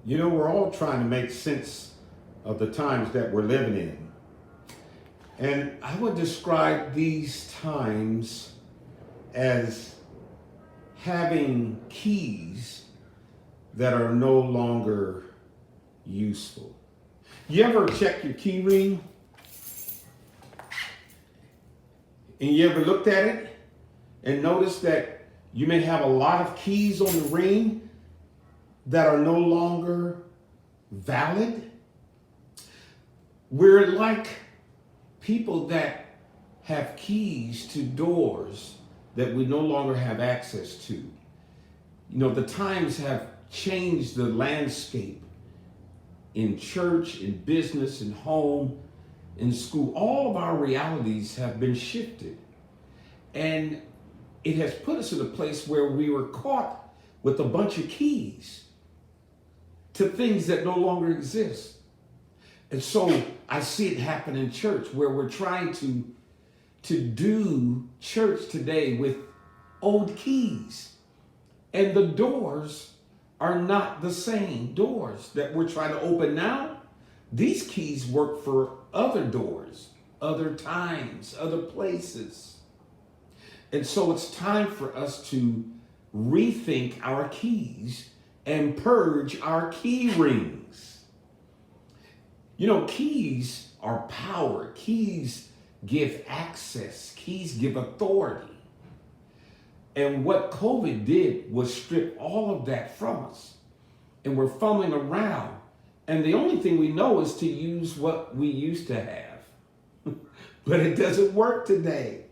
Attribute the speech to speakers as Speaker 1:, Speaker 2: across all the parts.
Speaker 1: You know, we're all trying to make sense of the times that we're living in. And I would describe these times as having keys that are no longer useful. You ever check your key ring and you ever looked at it and noticed that you may have a lot of keys on the ring that are no longer valid? We're like people that have keys to doors that we no longer have access to. You know, the times have changed the landscape in church, in business, in home, in school. All of our realities have been shifted. And it has put us in a place where we were caught with a bunch of keys to things that no longer exist. And so I see it happen in church where we're trying to do church today with old keys. And the doors are not the same doors that we're trying to open now. These keys work for other doors, other times, other places. And so it's time for us to rethink our keys and purge our key rings. You know, keys are power. Keys give access. Keys give authority. And what COVID did was strip all of that from us. And we're fumbling around. And the only thing we know is to use what we used to have. But it doesn't work today.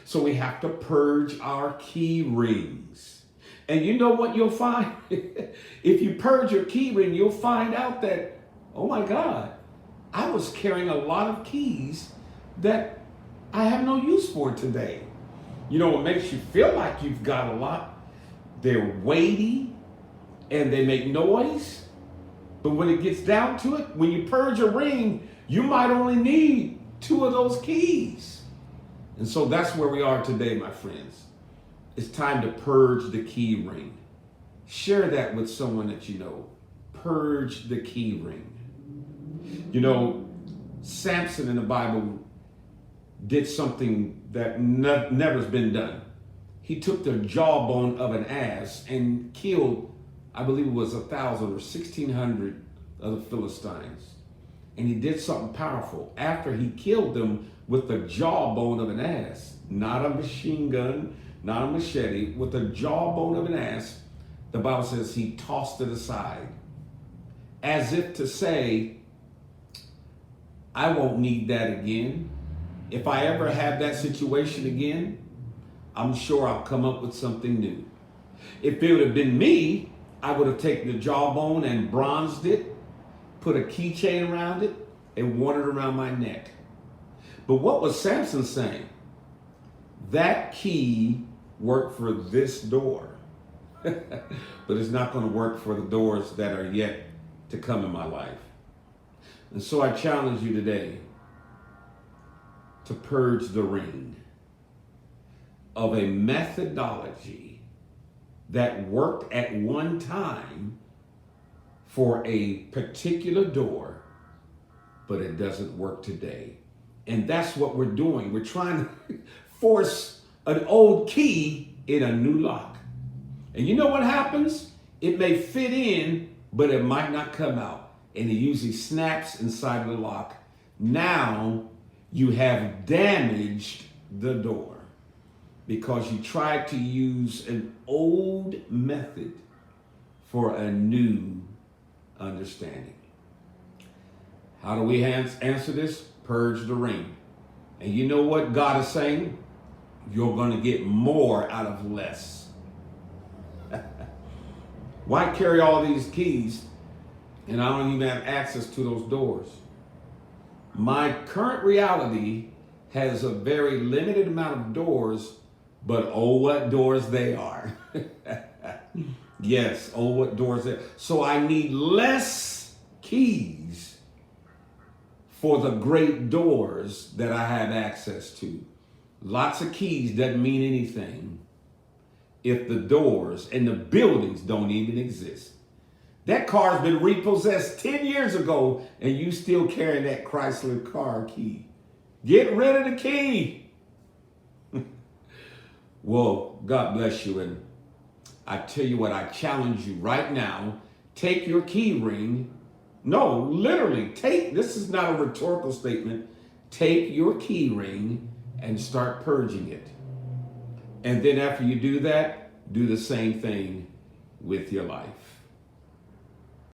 Speaker 1: So we have to purge our key rings. And you know what you'll find? If you purge your key ring, you'll find out that, oh my God, I was carrying a lot of keys that I have no use for today. You know, it makes you feel like you've got a lot. They're weighty and they make noise. But when it gets down to it, when you purge a ring, you might only need 2 of those keys. And so that's where we are today, my friends. It's time to purge the key ring. Share that with someone that you know. Purge the key ring. You know, Samson in the Bible did something that never's been done. He took the jawbone of an ass and killed, I believe it was 1,000 or 1,600 of the Philistines. And he did something powerful. After he killed them with the jawbone of an ass, not a machine gun, not a machete, with the jawbone of an ass, the Bible says he tossed it aside, as if to say, I won't need that again. If I ever have that situation again, I'm sure I'll come up with something new. If it would have been me, I would have taken the jawbone and bronzed it, put a keychain around it, and worn it around my neck. But what was Samson saying? That key worked for this door, but it's not going to work for the doors that are yet to come in my life. And so I challenge you today to purge the ring of a methodology that worked at one time for a particular door, but it doesn't work today. And that's what we're doing. We're trying to force an old key in a new lock. And you know what happens? It may fit in, but it might not come out. And it usually snaps inside of the lock. Now you have damaged the door because you tried to use an old method for a new understanding. How do we answer this? Purge the ring. And you know what God is saying? You're going to get more out of less. Why carry all these keys and I don't even have access to those doors? My current reality has a very limited amount of doors, but oh, what doors they are. Yes, oh, what doors they are. So I need less keys for the great doors that I have access to. Lots of keys doesn't mean anything if the doors and the buildings don't even exist. That car's been repossessed 10 years ago and you still carrying that Chrysler car key. Get rid of the key. Well, God bless you. And I tell you what, I challenge you right now, take your key ring. No, literally, this is not a rhetorical statement. Take your key ring and start purging it. And then after you do that, do the same thing with your life.